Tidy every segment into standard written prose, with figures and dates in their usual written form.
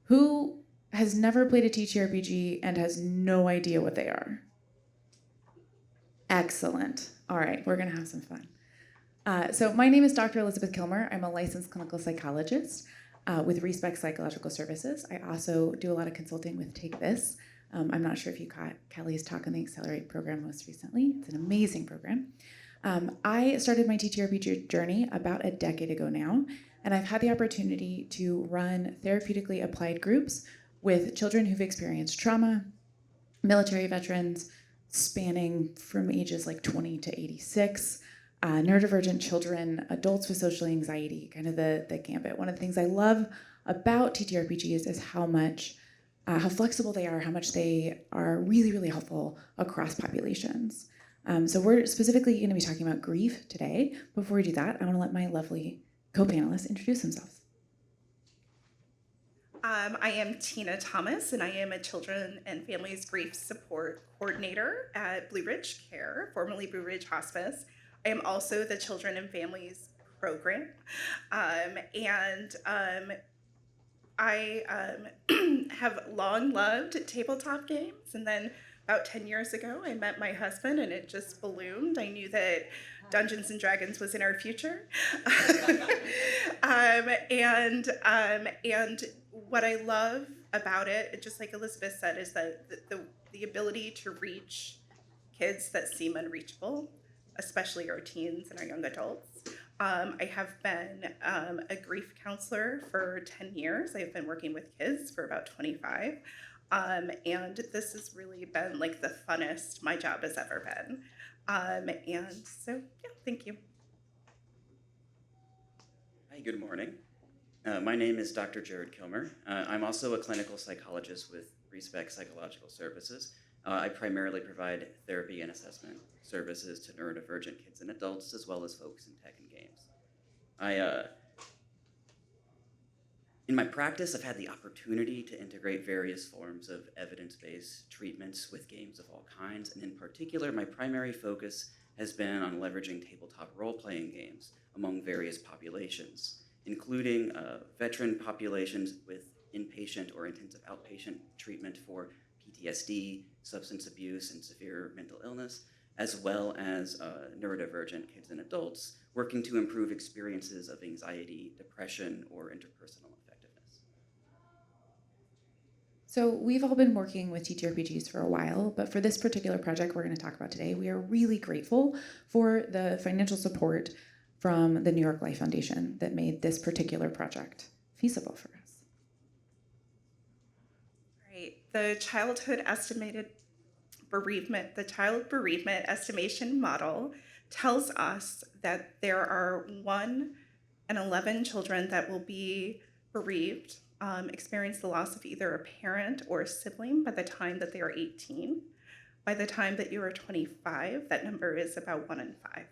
Who has never played a TTRPG and has no idea what they are? Excellent. All right, we're going to have some fun. So my name is Dr. Elizabeth Kilmer. I'm a licensed clinical psychologist with Respect Psychological Services. I also do a lot of consulting with Take This. I'm not sure if you caught Kelly's talk on the Accelerate program most recently. It's an amazing program. I started my TTRPG journey about a decade ago now, and I've had the opportunity to run therapeutically applied groups with children who've experienced trauma, military veterans, spanning from ages like 20 to 86, neurodivergent children, adults with social anxiety, kind of the gambit. One of the things I love about TTRPGs is how flexible they are, how much they are really, really helpful across populations. So we're specifically going to be talking about grief today. Before we do that, I want to let my lovely co-panelists introduce themselves. I am Tina Thomas, and I am a Children and Families Grief Support Coordinator at Blue Ridge Care, formerly Blue Ridge Hospice. I am also the Children and Families Program, and I have long loved tabletop games, and then about 10 years ago, I met my husband, and it just ballooned. I knew that Dungeons and Dragons was in our future. And what I love about it, just like Elizabeth said, is that the ability to reach kids that seem unreachable, especially our teens and our young adults. I have been a grief counselor for 10 years. I've been working with kids for about 25. And this has really been like the funnest my job has ever been. And so, yeah, thank you. Hi, good morning. My name is Dr. Jared Kilmer. I'm also a clinical psychologist with Respect Psychological Services. I primarily provide therapy and assessment services to neurodivergent kids and adults, as well as folks in tech and games. In my practice, I've had the opportunity to integrate various forms of evidence-based treatments with games of all kinds, and in particular, my primary focus has been on leveraging tabletop role-playing games among various populations, including veteran populations with inpatient or intensive outpatient treatment for PTSD, substance abuse, and severe mental illness, as well as neurodivergent kids and adults working to improve experiences of anxiety, depression, or interpersonal effectiveness. So we've all been working with TTRPGs for a while, but for this particular project we're going to talk about today, we are really grateful for the financial support from the New York Life Foundation that made this particular project feasible for us. Right. The child bereavement estimation model tells us that there are 1 in 11 children that will be bereaved, experience the loss of either a parent or a sibling by the time that they are 18. By the time that you are 25, that number is about 1 in 5.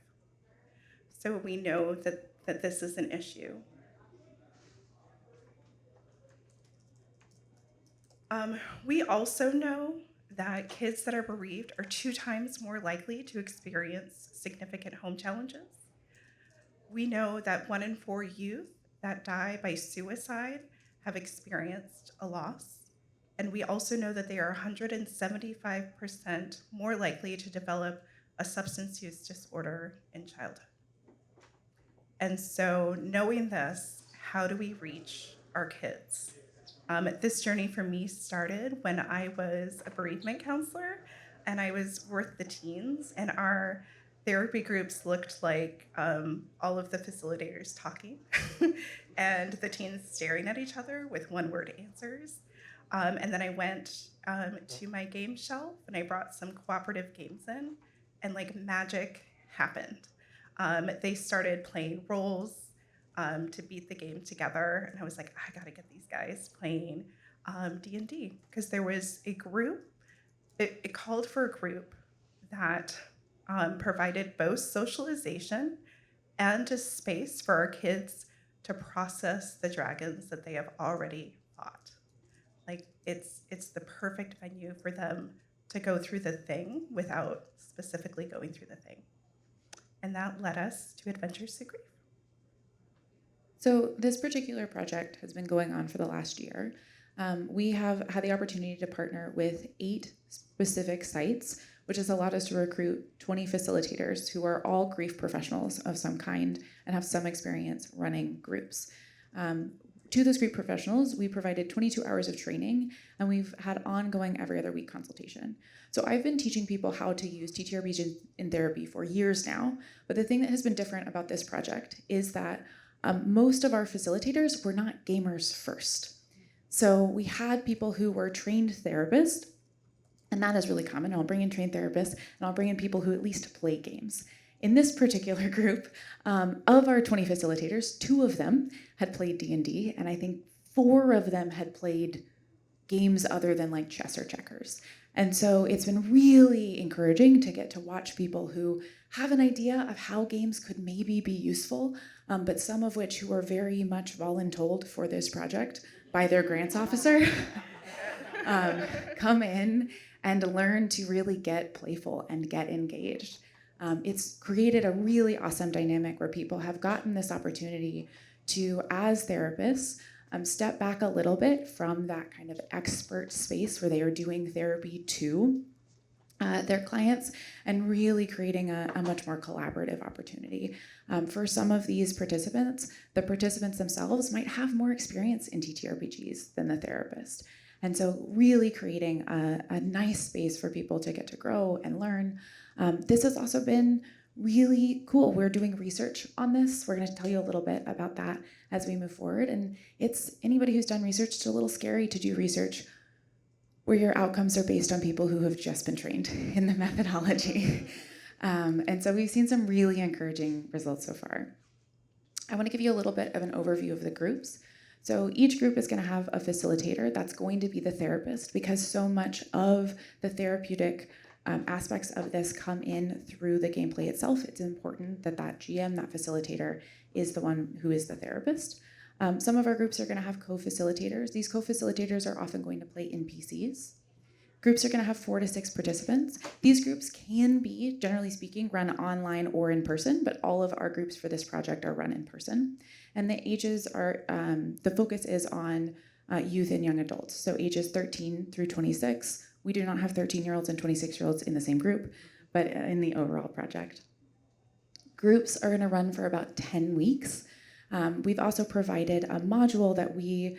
So we know that this is an issue. We also know that kids that are bereaved are 2 times more likely to experience significant home challenges. We know that 1 in 4 youth that die by suicide have experienced a loss. And we also know that they are 175% more likely to develop a substance use disorder in childhood. And so knowing this, how do we reach our kids? This journey for me started when I was a bereavement counselor and I was with the teens, and our therapy groups looked like all of the facilitators talking and the teens staring at each other with one-word answers. And then I went to my game shelf and I brought some cooperative games in, and like magic happened. They started playing roles to beat the game together, and I was like, I gotta get these guys playing D&D, because there was a group, it called for a group that provided both socialization and a space for our kids to process the dragons that they have already fought. Like, it's the perfect venue for them to go through the thing without specifically going through the thing. And that led us to Adventures to Grief. So this particular project has been going on for the last year. We have had the opportunity to partner with 8 specific sites, which has allowed us to recruit 20 facilitators who are all grief professionals of some kind and have some experience running groups. To those grief professionals, we provided 22 hours of training, and we've had ongoing every other week consultation. So I've been teaching people how to use TTRPG in therapy for years now, but the thing that has been different about this project is that most of our facilitators were not gamers first. So we had people who were trained therapists, and that is really common. I'll bring in trained therapists, and I'll bring in people who at least play games. In this particular group, of our 20 facilitators, 2 of them had played D&D, and I think 4 of them had played games other than like chess or checkers. And so it's been really encouraging to get to watch people who have an idea of how games could maybe be useful, but some of which who are very much voluntold for this project by their grants officer come in and learn to really get playful and get engaged. It's created a really awesome dynamic where people have gotten this opportunity to, as therapists, step back a little bit from that kind of expert space where they are doing therapy to their clients and really creating a much more collaborative opportunity. For some of these participants, the participants themselves might have more experience in TTRPGs than the therapist. And so really creating a nice space for people to get to grow and learn. This has also been really cool. We're doing research on this. We're going to tell you a little bit about that as we move forward. And it's anybody who's done research, it's a little scary to do research where your outcomes are based on people who have just been trained in the methodology. And so we've seen some really encouraging results so far. I want to give you a little bit of an overview of the groups. So each group is going to have a facilitator that's going to be the therapist, because so much of the therapeutic aspects of this come in through the gameplay itself. It's important that that GM, that facilitator, is the one who is the therapist. Some of our groups are going to have co-facilitators. These co-facilitators are often going to play NPCs. Groups are going to have 4 to 6 participants. These groups can be, generally speaking, run online or in person, but all of our groups for this project are run in person. And the ages are, the focus is on youth and young adults, so ages 13 through 26. We do not have 13-year-olds and 26-year-olds in the same group, but in the overall project. Groups are going to run for about 10 weeks. We've also provided a module that we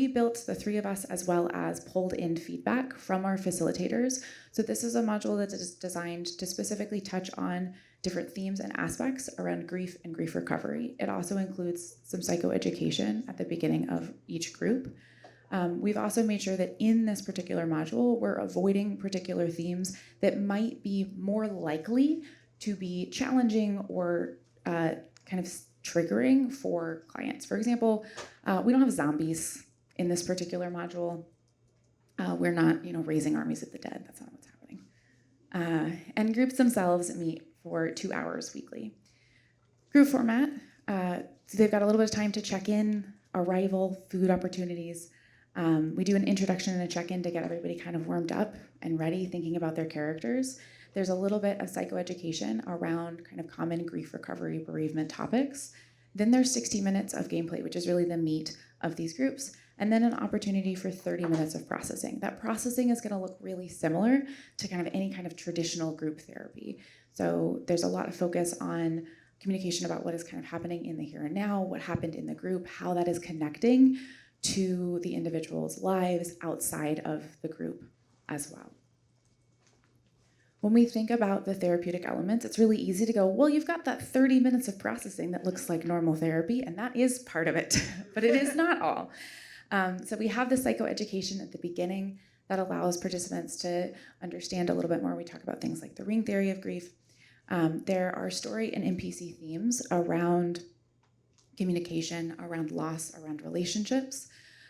built, the 3 of us, as well as pulled in feedback from our facilitators. So this is a module that is designed to specifically touch on different themes and aspects around grief and grief recovery. It also includes some psychoeducation at the beginning of each group. We've also made sure that in this particular module, we're avoiding particular themes that might be more likely to be challenging or kind of triggering for clients. For example, we don't have zombies in this particular module. We're not, raising armies of the dead. That's not what's happening. And groups themselves meet for 2 hours weekly. Group format, so they've got a little bit of time to check in, arrival, food opportunities. We do an introduction and a check-in to get everybody kind of warmed up and ready, thinking about their characters. There's a little bit of psychoeducation around kind of common grief recovery, bereavement topics. Then there's 60 minutes of gameplay, which is really the meat of these groups. And then an opportunity for 30 minutes of processing. That processing is going to look really similar to kind of any kind of traditional group therapy. So there's a lot of focus on communication about what is kind of happening in the here and now, what happened in the group, how that is connecting to the individual's lives outside of the group as well. When we think about the therapeutic elements, it's really easy to go, well, you've got that 30 minutes of processing that looks like normal therapy, and that is part of it, but it is not all. So we have the psychoeducation at the beginning that allows participants to understand a little bit more. We talk about things like the ring theory of grief. There are story and NPC themes around communication, around loss, around relationships.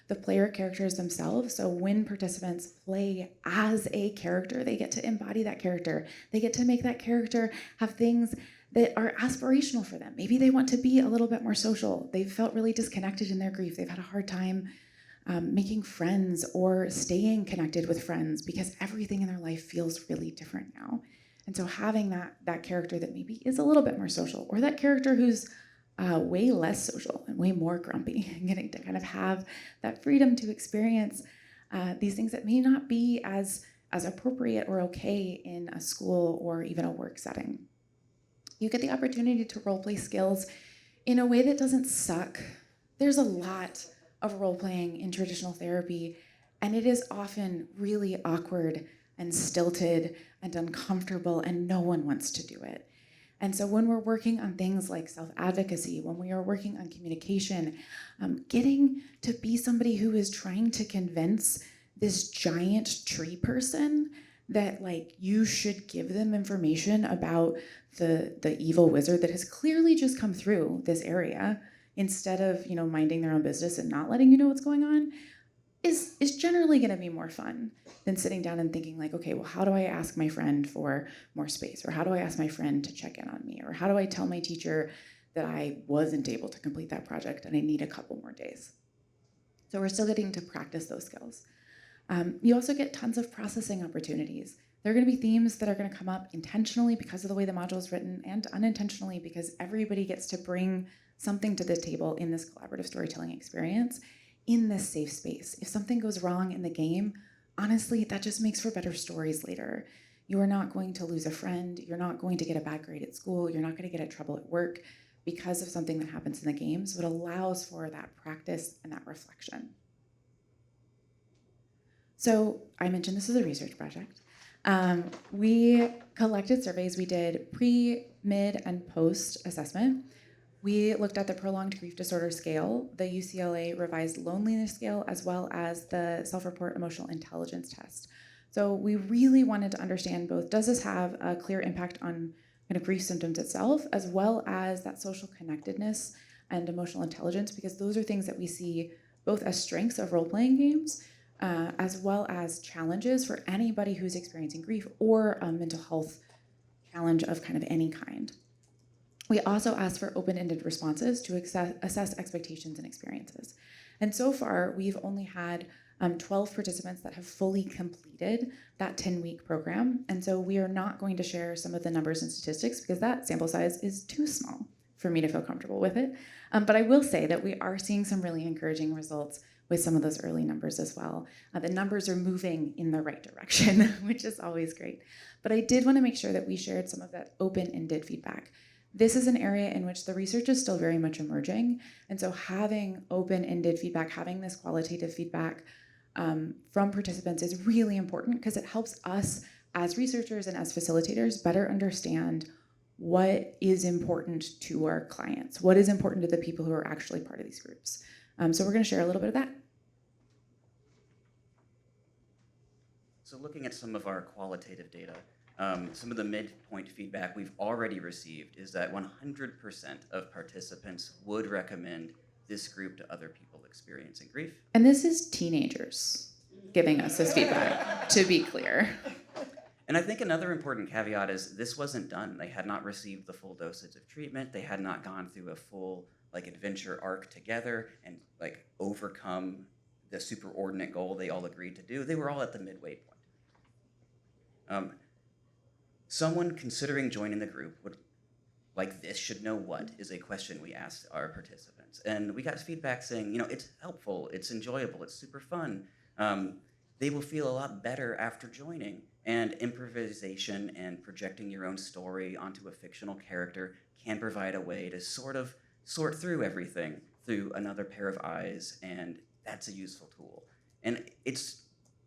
The player characters themselves, so when participants play as a character, they get to embody that character. They get to make that character have things that are aspirational for them. Maybe they want to be a little bit more social. They've felt really disconnected in their grief. They've had a hard time making friends or staying connected with friends because everything in their life feels really different now. And so having that character that maybe is a little bit more social, or that character who's way less social and way more grumpy, and getting to kind of have that freedom to experience these things that may not be as appropriate or okay in a school or even a work setting. You get the opportunity to role play skills in a way that doesn't suck. There's a lot of role playing in traditional therapy, and it is often really awkward and stilted and uncomfortable, and no one wants to do it. And so when we're working on things like self-advocacy, when we are working on communication, getting to be somebody who is trying to convince this giant tree person that like you should give them information about the evil wizard that has clearly just come through this area, instead of minding their own business and not letting you know what's going on, is generally going to be more fun than sitting down and thinking like, okay, well, how do I ask my friend for more space? Or how do I ask my friend to check in on me? Or how do I tell my teacher that I wasn't able to complete that project and I need a couple more days? So we're still getting to practice those skills. You also get tons of processing opportunities. There are going to be themes that are going to come up intentionally because of the way the module is written, and unintentionally because everybody gets to bring something to the table in this collaborative storytelling experience in this safe space. If something goes wrong in the game, honestly, that just makes for better stories later. You are not going to lose a friend. You're not going to get a bad grade at school. You're not going to get in trouble at work because of something that happens in the game. So it allows for that practice and that reflection. So I mentioned this is a research project. We collected surveys. We did pre, mid, and post assessment. We looked at the prolonged grief disorder scale, the UCLA revised loneliness scale, as well as the self-report emotional intelligence test. So we really wanted to understand both, does this have a clear impact on kind of grief symptoms itself, as well as that social connectedness and emotional intelligence, because those are things that we see both as strengths of role-playing games, as well as challenges for anybody who's experiencing grief or a mental health challenge of kind of any kind. We also asked for open-ended responses to assess expectations and experiences. And so far, we've only had 12 participants that have fully completed that 10-week program. And so we are not going to share some of the numbers and statistics because that sample size is too small for me to feel comfortable with it. But I will say that we are seeing some really encouraging results with some of those early numbers as well. The numbers are moving in the right direction, which is always great. But I did want to make sure that we shared some of that open-ended feedback. This is an area in which the research is still very much emerging. And so having open-ended feedback, having this qualitative feedback from participants is really important because it helps us as researchers and as facilitators better understand what is important to our clients, what is important to the people who are actually part of these groups. So we're going to share a little bit of that. So looking at some of our qualitative data, some of the midpoint feedback we've already received is that 100% of participants would recommend this group to other people experiencing grief. And this is teenagers giving us this feedback, to be clear. And I think another important caveat is this wasn't done. They had not received the full dosage of treatment. They had not gone through a full adventure arc together and overcome the superordinate goal they all agreed to do. They were all at the midway point. Someone considering joining the group would, this should know what, is a question we asked our participants. And we got feedback saying, it's helpful, it's enjoyable, it's super fun. They will feel a lot better after joining. And improvisation and projecting your own story onto a fictional character can provide a way to sort through everything through another pair of eyes, and that's a useful tool. And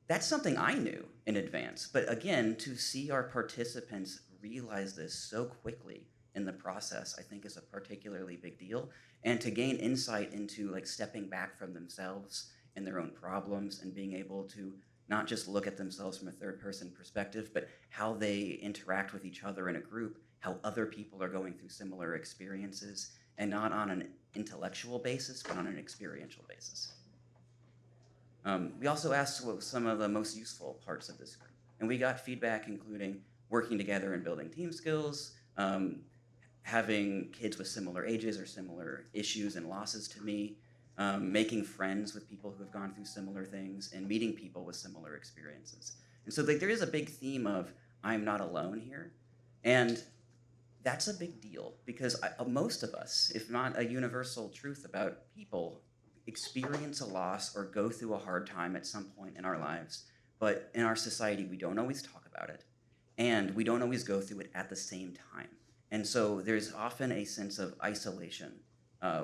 that's something I knew in advance, but again, to see our participants realize this so quickly in the process, I think is a particularly big deal, and to gain insight into stepping back from themselves and their own problems and being able to not just look at themselves from a third-person perspective, but how they interact with each other in a group, how other people are going through similar experiences, and not on an intellectual basis, but on an experiential basis. We also asked what some of the most useful parts of this group, and we got feedback including working together and building team skills, having kids with similar ages or similar issues and losses to me, making friends with people who have gone through similar things, and meeting people with similar experiences. And so there is a big theme of I'm not alone here, and that's a big deal because most of us, if not a universal truth about people, experience a loss or go through a hard time at some point in our lives. But in our society, we don't always talk about it, and we don't always go through it at the same time. And so there's often a sense of isolation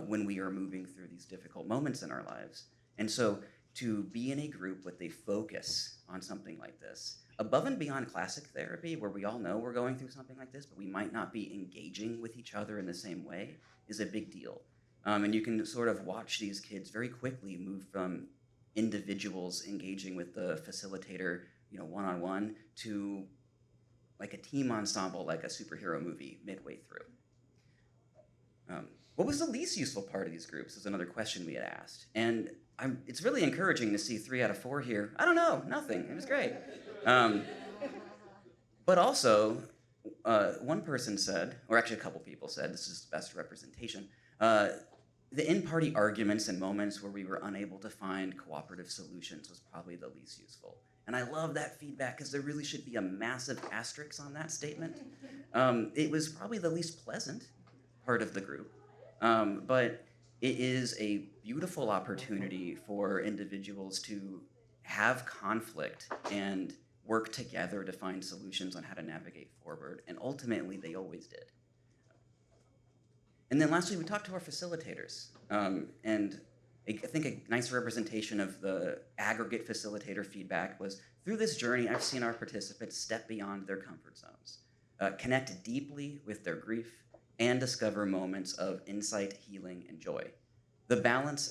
when we are moving through these difficult moments in our lives. And so to be in a group with a focus on something like this, above and beyond classic therapy, where we all know we're going through something like this, but we might not be engaging with each other in the same way, is a big deal. And you can sort of watch these kids very quickly move from individuals engaging with the facilitator, one-on-one, to like a team ensemble, like a superhero movie midway through. What was the least useful part of these groups is another question we had asked. And it's really encouraging to see 3 out of 4 here. I don't know, nothing, it was great. But also, one person said, or actually a couple people said, this is the best representation, the in-party arguments and moments where we were unable to find cooperative solutions was probably the least useful. And I love that feedback because there really should be a massive asterisk on that statement. It was probably the least pleasant part of the group, but it is a beautiful opportunity for individuals to have conflict and work together to find solutions on how to navigate forward, and ultimately they always did. And then lastly, we talked to our facilitators, and I think a nice representation of the aggregate facilitator feedback was, through this journey, I've seen our participants step beyond their comfort zones, connect deeply with their grief, and discover moments of insight, healing, and joy. The balance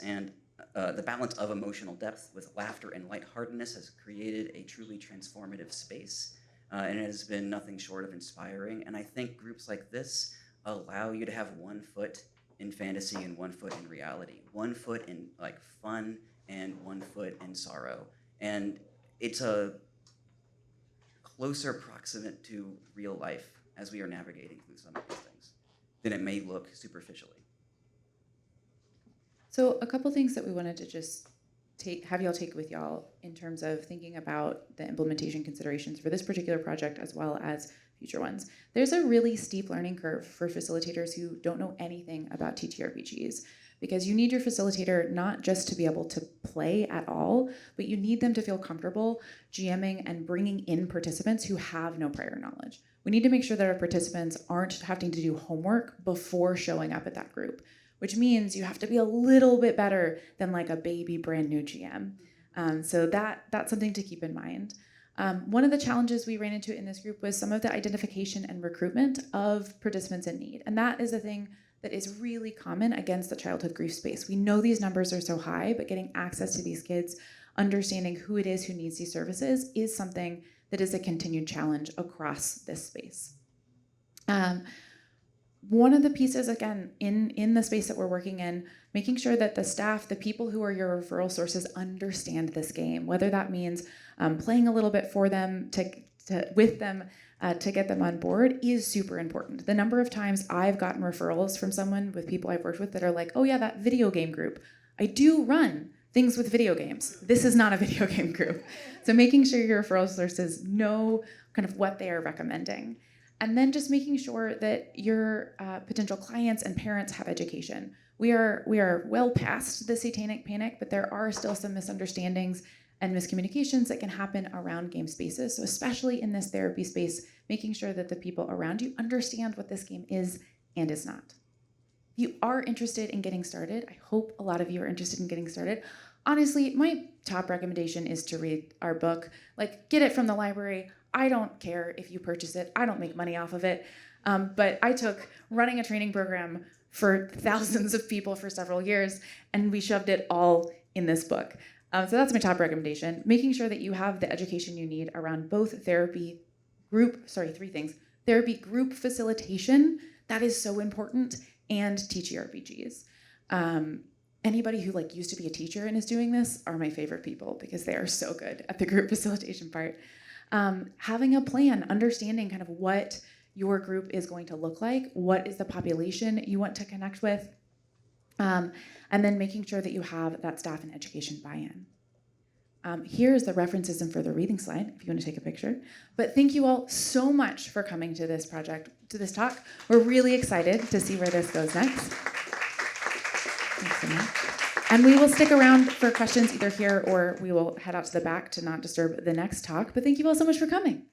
of emotional depth with laughter and lightheartedness has created a truly transformative space, and it has been nothing short of inspiring. And I think groups like this allow you to have 1 foot in fantasy and 1 foot in reality, 1 foot in like fun and 1 foot in sorrow. And it's a closer proximate to real life as we are navigating through some of these things than it may look superficially. So a couple things that we wanted to just have y'all take with y'all in terms of thinking about the implementation considerations for this particular project as well as future ones. There's a really steep learning curve for facilitators who don't know anything about TTRPGs, because you need your facilitator not just to be able to play at all, but you need them to feel comfortable GMing and bringing in participants who have no prior knowledge. We need to make sure that our participants aren't having to do homework before showing up at that group, which means you have to be a little bit better than like a baby brand new GM. So that's something to keep in mind. One of the challenges we ran into in this group was some of the identification and recruitment of participants in need. And that is a thing that is really common against the childhood grief space. We know these numbers are so high, but getting access to these kids, understanding who it is who needs these services, is something that is a continued challenge across this space. One of the pieces, again, in the space that we're working in, making sure that the staff, the people who are your referral sources, understand this game, whether that means playing a little bit for them, with them, to get them on board, is super important. The number of times I've gotten referrals from someone with people I've worked with that are like, oh yeah, that video game group. I do run things with video games. This is not a video game group. So making sure your referral sources know kind of what they are recommending. And then just making sure that your potential clients and parents have education. We are well past the satanic panic, but there are still some misunderstandings and miscommunications that can happen around game spaces. So especially in this therapy space, making sure that the people around you understand what this game is and is not. If you are interested in getting started, I hope a lot of you are interested in getting started. Honestly, my top recommendation is to read our book. Like, get it from the library. I don't care if you purchase it. I don't make money off of it. But I took running a training program for thousands of people for several years, and we shoved it all in this book. So that's my top recommendation. Making sure that you have the education you need around both three things. Therapy group facilitation, that is so important, and TTRPGs. Anybody who used to be a teacher and is doing this are my favorite people because they are so good at the group facilitation part. Having a plan, understanding kind of what your group is going to look like, what is the population you want to connect with, and then making sure that you have that staff and education buy-in. Here's the reference system for the reading slide, if you want to take a picture. But thank you all so much for coming to this talk. We're really excited to see where this goes next. Thanks so much. And we will stick around for questions either here or we will head out to the back to not disturb the next talk. But thank you all so much for coming.